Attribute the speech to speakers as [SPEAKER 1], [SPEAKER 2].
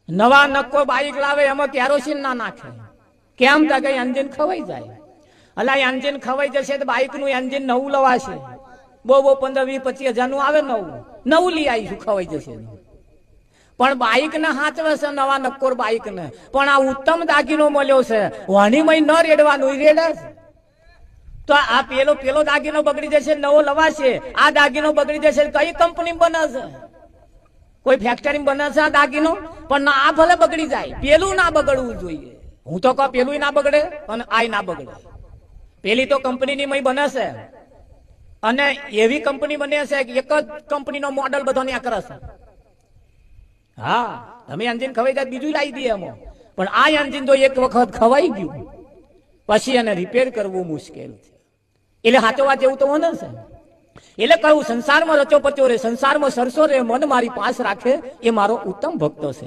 [SPEAKER 1] નવા નક્કો બાઈક લાવે એમાં કેરોસીન ના નાખે, કેમ તો કઈ એન્જિન ખવાઈ જાય. અલા એન્જિન ખવાઈ જશે તો બાઈક નું એન્જિન નવું લવાશે, બહુ 15, 20, 25 હજાર નું આવે, નવું લઈ આવીશું, ખવાઈ જશે. પણ બાઈક ને હાચવે છે નવા નક્કોર બાઈક ને, પણ આ ઉત્તમ દાગીનો મળ્યો છે, વાણીમાં ન રેડવાનું, રેડે છે. તો આ પેલો દાગીનો બગડી જશે, નવો લવાશે. આ દાગીનો બગડી જશે, કઈ કંપની બને છે? કોઈ ફેક્ટરી બને છે આ દાગીનો? પણ ના, આ ભલે બગડી જાય, પેલું ના બગડવું જોઈએ. હું તો કહું પેલું ના બગડે અને આ ના બગડે. પેલી તો કંપનીની મય બને છે, અને એવી કંપની બને છે કે એક જ કંપનીનો મોડલ બધો ત્યાં કરે છે. હા, તમે એન્જિન ખવાઈ જાય બીજું લાવી દઈએ એમાં, પણ આ એન્જિન તો એક વખત ખવાઈ ગયું પછી એને રિપેર કરવું મુશ્કેલ છે. એટલે સાચો વાત જેવું તો હોને છે. એટલે કહું, સંસારમાં રચો પચો રે, સંસારમાં સરસો રે, મન મારી પાસ રાખે, એ મારો ઉત્તમ ભક્તો છે.